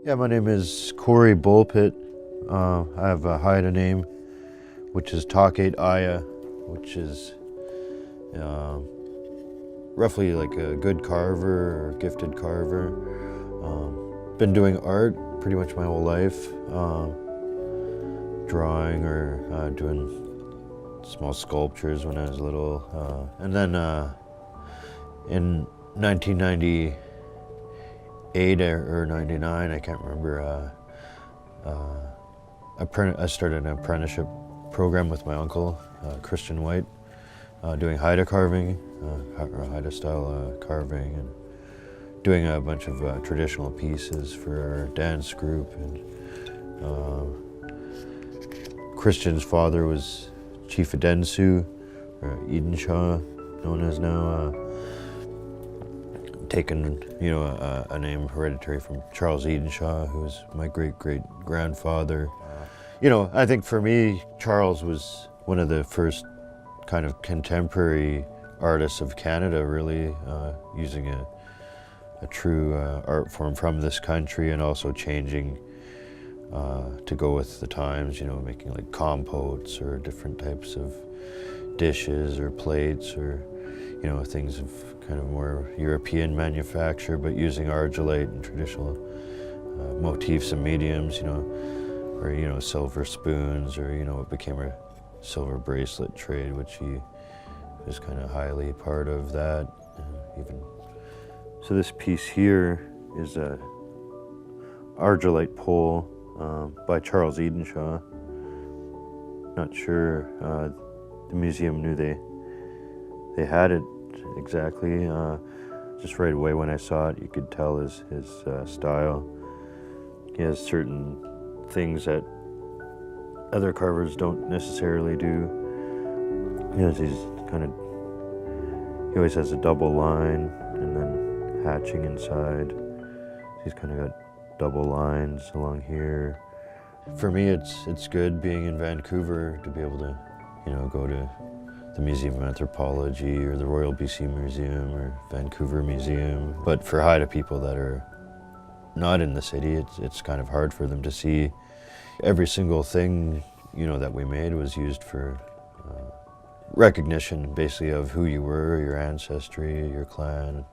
Yeah, my name is Corey Bulpitt. I have a Haida name, which is Takate Aya, which is roughly like a good carver or gifted carver. Been doing art pretty much my whole life, drawing or doing small sculptures when I was little. And then in 1998 or 99, I can't remember, I started an apprenticeship program with my uncle, Christian White, doing Haida carving, or Haida style carving, and doing a bunch of traditional pieces for our dance group. And Christian's father was Chief of Densu, or Eden Shaw, known as now, taken, a name hereditary from Charles Eden Shaw, who was my great-great-grandfather. I think for me, Charles was one of the first kind of contemporary artists of Canada, really, using a true art form from this country and also changing to go with the times, making like compotes or different types of dishes or plates or, things of kind of more European manufacture, but using argillite and traditional motifs and mediums, or, silver spoons, or, what became a silver bracelet trade, which he was kind of highly part of that. So this piece here is a argillite pole by Charles Edenshaw. Not sure the museum knew they had it exactly. Just right away when I saw it, you could tell his style. He has certain things that other carvers don't necessarily do. He always has a double line and then hatching inside. He's kind of got double lines along here. For me, it's good being in Vancouver to be able to, go to the Museum of Anthropology or the Royal BC Museum or Vancouver Museum. But for Haida people that are not in the city, it's kind of hard for them to see. Every single thing, that we made was used for recognition, basically, of who you were, your ancestry, your clan.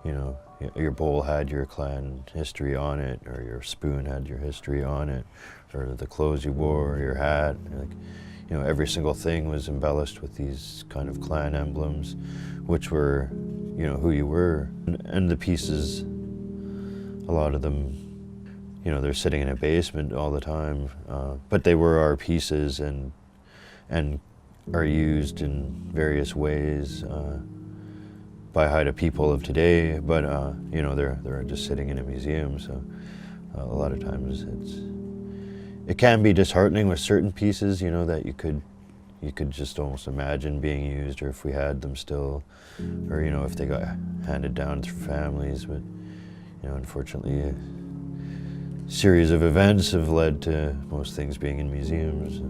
Your bowl had your clan history on it, or your spoon had your history on it, or the clothes you wore, or your hat. Every single thing was embellished with these kind of clan emblems, which were, who you were. And the pieces, a lot of them, they're sitting in a basement all the time, but they were our pieces and are used in various ways by Haida people of today, but they're just sitting in a museum. So a lot of times it can be disheartening with certain pieces, that you could just almost imagine being used, or if we had them still, or if they got handed down through families. But unfortunately, a series of events have led to most things being in museums.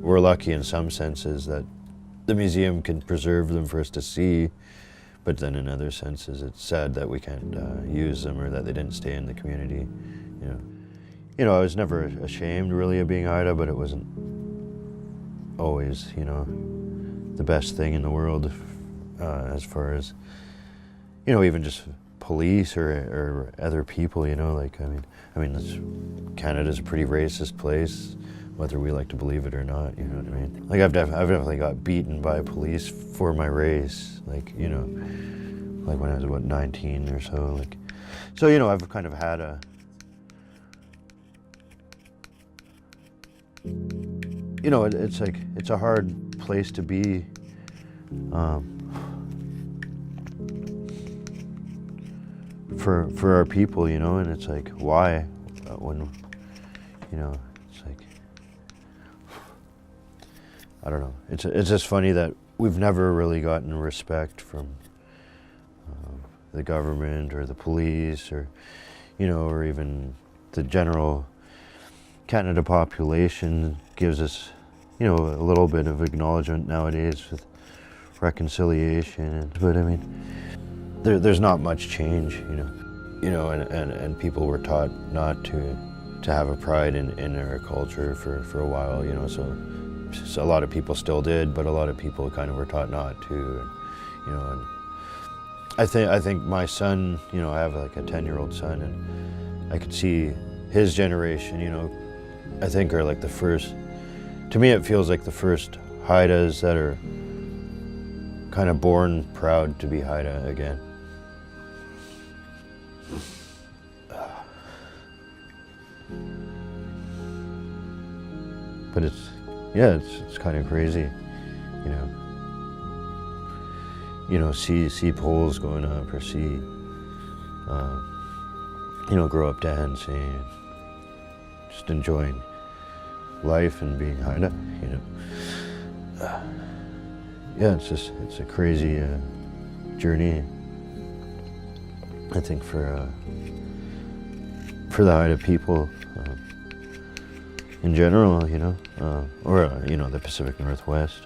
We're lucky in some senses that the museum can preserve them for us to see, but then in other senses it's sad that we can't use them, or that they didn't stay in the community. I was never ashamed really of being Haida, but it wasn't always, the best thing in the world as far as, even just police or other people, Canada's a pretty racist place, whether we like to believe it or not, you know what I mean? Like I've definitely got beaten by police for my race, like when I was about 19 or so, so I've kind of had it's a hard place to be. For our people, and it's like, why? When, it's like, I don't know. It's just funny that we've never really gotten respect from the government or the police or, or even the general Canada population gives us, a little bit of acknowledgement nowadays with reconciliation. But there's not much change, you know, and people were taught not to have a pride in their culture for a while, you know, so a lot of people still did, but a lot of people kind of were taught not to, you know, and I think my son, you know, I have like a 10-year-old son, and I could see his generation, you know, I think are like the first, to me it feels like the first Haidas that are kind of born proud to be Haida again. But it's, yeah, it's kind of crazy, you know. You know, see poles going up, or see, you know, grow up dancing, just enjoying life and being Haida, you know. Yeah, it's a crazy journey, I think, for the Haida people in general, you know, or you know, the Pacific Northwest.